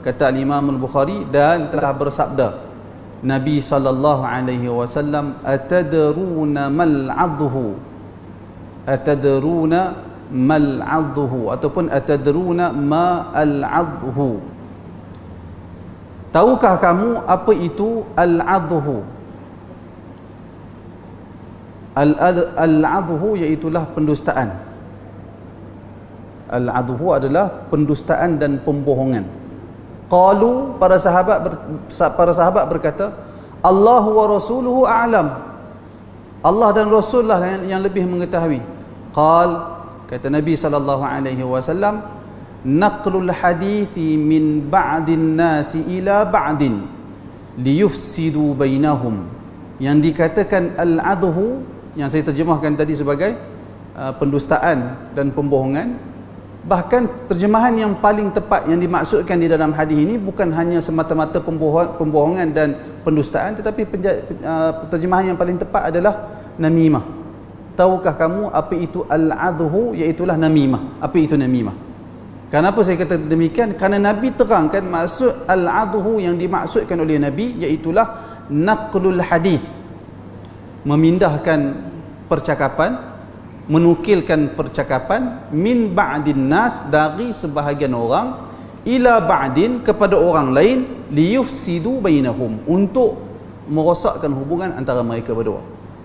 kata Imam Al-Bukhari, dan telah bersabda Nabi SAW, atadruna mal adhu, atadruna mal adhu, ataupun atadruna ma al adhu, tahukah kamu apa itu al adhu? Al adhu iaitulah pendustaan. Al adhu adalah pendustaan dan pembohongan. Qalu, para sahabat berkata, Allah wa rasuluhu a'lam, Allah dan Rasul lah yang lebih mengetahui. Kata Nabi SAW, naqlul hadithi min ba'din nasi ila ba'din liyufsidu bainahum. Yang dikatakan al-adhu, yang saya terjemahkan tadi sebagai pendustaan dan pembohongan, bahkan terjemahan yang paling tepat yang dimaksudkan di dalam hadis ini bukan hanya semata-mata pembohongan dan pendustaan, tetapi terjemahan yang paling tepat adalah namimah. Tahukah kamu apa itu al-adhu? Iaitulah namimah. Apa itu namimah? Kenapa saya kata demikian? Kerana Nabi terangkan maksud al-adhu yang dimaksudkan oleh Nabi iaitulah naqlul hadis, memindahkan percakapan, menukilkan percakapan, min ba'din nas, dari sebahagian orang, ila ba'din, kepada orang lain, liyufsidu bainahum, untuk merosakkan hubungan antara mereka berdua.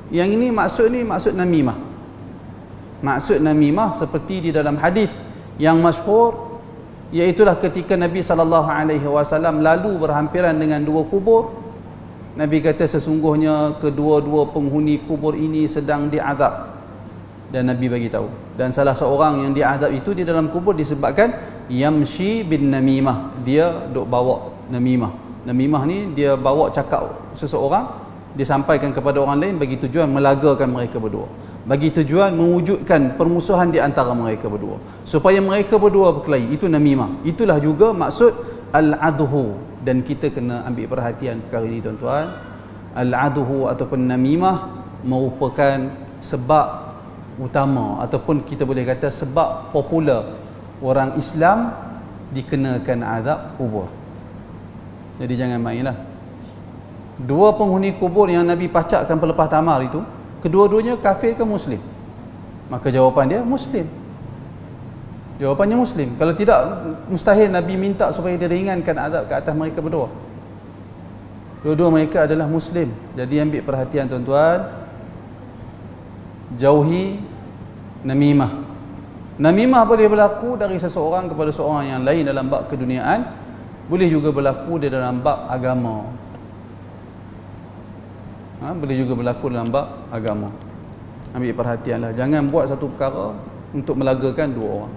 Yang ini maksud namimah. Maksud namimah seperti di dalam hadis yang masyhur, iaitulah ketika Nabi SAW lalu berhampiran dengan dua kubur. Nabi kata sesungguhnya kedua-dua penghuni kubur ini sedang diazab, dan Nabi bagi tahu, dan salah seorang yang diazab itu di dalam kubur disebabkan yamshi bin namimah, dia duk bawa namimah. Namimah ni dia bawa cakap seseorang, disampaikan kepada orang lain bagi tujuan melagakan mereka berdua, bagi tujuan mewujudkan permusuhan di antara mereka berdua, supaya mereka berdua berkelahi. Itu namimah. Itulah juga maksud al-adhu, dan kita kena ambil perhatian perkara ini, tuan-tuan. Al-adhu ataupun namimah merupakan sebab utama, ataupun kita boleh kata sebab popular orang Islam dikenakan azab kubur. Jadi jangan mainlah. Dua penghuni kubur yang Nabi pacakkan pelepah tamar itu, kedua-duanya kafir ke Muslim? Maka jawapan dia Muslim. Jawapannya Muslim. Kalau tidak, mustahil Nabi minta supaya diringankan azab ke atas mereka berdua. Dua-dua mereka adalah Muslim. Jadi ambil perhatian, tuan-tuan, jauhi namimah. Namimah boleh berlaku dari seseorang kepada seorang yang lain dalam bab keduniaan, boleh juga berlaku di dalam bab agama. Boleh juga berlaku dalam bab agama. Ambil perhatianlah, jangan buat satu perkara untuk melagakan dua orang.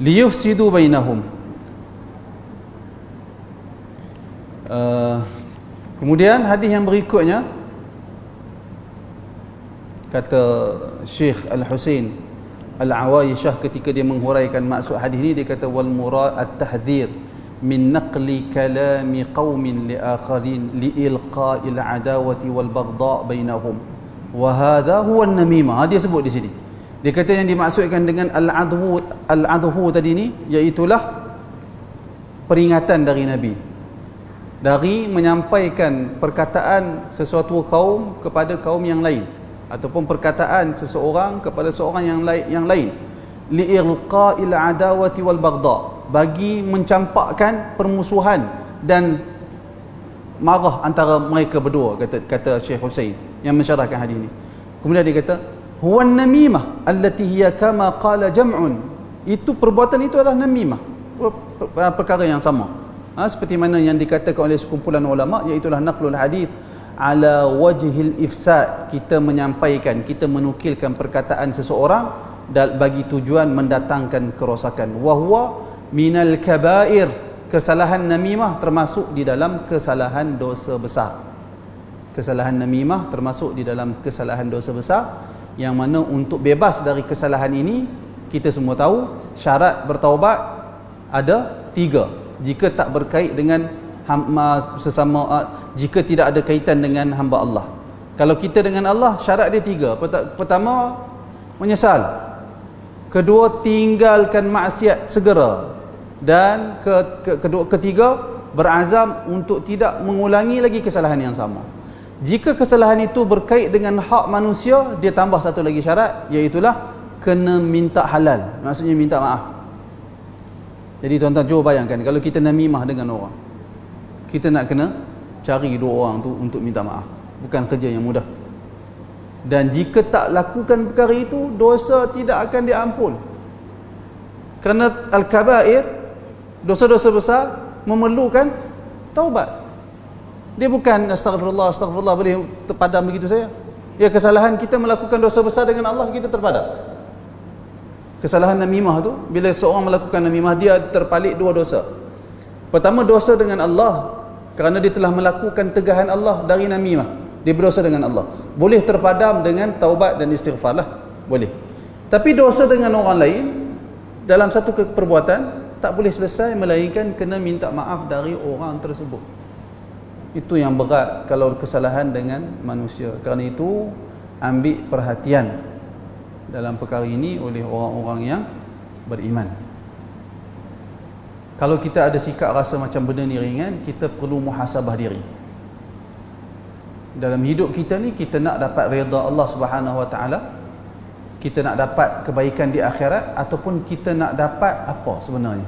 Liyufsidu bainahum. Kemudian hadis yang berikutnya, kata Syekh Al-Husain Al-Awaishah ketika dia menghuraikan maksud hadis ini, dia kata wal murad at-tahdhir min naqli kalami qaumin li akharin li ilqa'il adawati wal baghdha bainahum wa hadha huwa an-namimah. Dia sebut di sini, dia kata yang dimaksudkan dengan al-adhu tadi ni iaitulah peringatan dari Nabi, dari menyampaikan perkataan sesuatu kaum kepada kaum yang lain, ataupun perkataan seseorang kepada seorang yang lain, li'ilqa'il adawati wal baghdha, bagi mencampakkan permusuhan dan marah antara mereka berdua, kata Syekh Husain yang mensyarahkan hadis ini. Kemudian dia kata huwa namimah allati hiya kama qala jam'un, itu perbuatan itu adalah namimah, perkara yang sama, seperti mana yang dikatakan oleh sekumpulan ulama, iaitulah naqlul hadis ala wajhil ifsad, kita menyampaikan, kita menukilkan perkataan seseorang bagi tujuan mendatangkan kerosakan. Wahwa minal kabair, kesalahan namimah termasuk di dalam kesalahan dosa besar. Kesalahan namimah termasuk di dalam kesalahan dosa besar, yang mana untuk bebas dari kesalahan ini, kita semua tahu syarat bertaubat ada 3. Jika tak berkait dengan jika tidak ada kaitan dengan hamba Allah. Kalau kita dengan Allah, syarat dia 3. Pertama, menyesal. Kedua, tinggalkan maksiat segera. Dan ketiga, berazam untuk tidak mengulangi lagi kesalahan yang sama. Jika kesalahan itu berkait dengan hak manusia, dia tambah satu lagi syarat, iaitulah kena minta halal, maksudnya minta maaf. Jadi tuan-tuan cuba bayangkan, kalau kita namimah dengan orang, kita nak kena cari dua orang tu untuk minta maaf, bukan kerja yang mudah. Dan jika tak lakukan perkara itu, dosa tidak akan diampun. Kerana al-kabair, dosa-dosa besar memerlukan taubat. Dia bukan astagfirullah, astagfirullah boleh terpadam begitu saja. Ya, kesalahan kita melakukan dosa besar dengan Allah, kita terpadam. Kesalahan namimah tu, bila seorang melakukan namimah, dia terpalit dua dosa. Pertama, dosa dengan Allah, kerana dia telah melakukan tegahan Allah dari namimah, dia berdosa dengan Allah. Boleh terpadam dengan taubat dan istighfar lah, boleh. Tapi dosa dengan orang lain dalam satu perbuatan tak boleh selesai melainkan kena minta maaf dari orang tersebut. Itu yang berat kalau kesalahan dengan manusia. Kerana itu ambil perhatian dalam perkara ini oleh orang-orang yang beriman. Kalau kita ada sikap rasa macam benda ni ringan, kita perlu muhasabah diri. Dalam hidup kita ni, kita nak dapat redha Allah Subhanahu Wa Taala, kita nak dapat kebaikan di akhirat, ataupun kita nak dapat apa sebenarnya?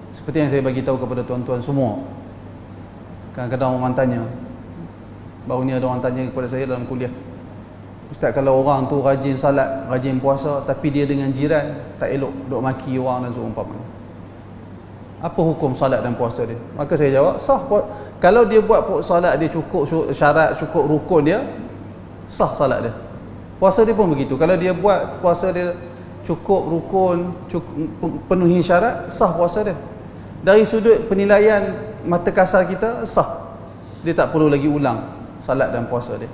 Seperti yang saya bagi tahu kepada tuan-tuan semua. Kadang-kadang orang tanya, baru ni ada orang tanya kepada saya dalam kuliah, Ustaz, kalau orang tu rajin salat, rajin puasa, tapi dia dengan jiran tak elok, duk maki orang dan seumpamanya, apa hukum salat dan puasa dia? Maka saya jawab, sah. Kalau dia buat salat dia cukup syarat, cukup rukun dia, sah salat dia. Puasa dia pun begitu. Kalau dia buat puasa dia cukup rukun, penuhi syarat, sah puasa dia. Dari sudut penilaian mata kasar kita, sah. Dia tak perlu lagi ulang salat dan puasa dia.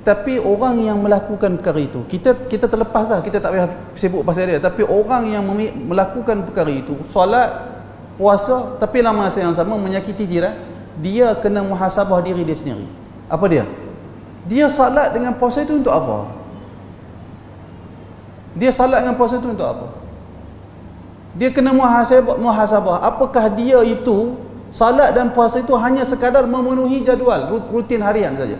Tetapi orang yang melakukan perkara itu, kita terlepas dah, kita tak payah sibuk pasal dia. Tapi orang yang melakukan perkara itu, solat, puasa, tapi dalam masa yang sama menyakiti jiran, dia kena muhasabah diri dia sendiri. Apa dia? Dia salat dengan puasa itu untuk apa? Dia salat dengan puasa itu untuk apa? Dia kena muhasabah. Apakah dia itu, salat dan puasa itu hanya sekadar memenuhi jadual, rutin harian saja?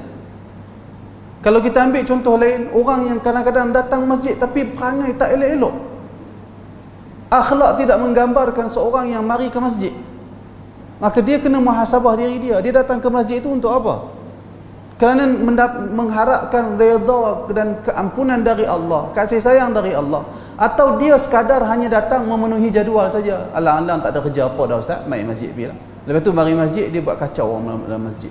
Kalau kita ambil contoh lain, orang yang kadang-kadang datang masjid tapi perangai tak elok-elok, akhlak tidak menggambarkan seorang yang mari ke masjid, maka dia kena muhasabah diri dia. Dia datang ke masjid itu untuk apa? Kerana mengharapkan redha dan keampunan dari Allah, kasih sayang dari Allah, atau dia sekadar hanya datang memenuhi jadual saja? Alang-alang tak ada kerja apa dah Ustaz, main masjid pergi lah. Lepas tu mari masjid, dia buat kacau orang dalam masjid.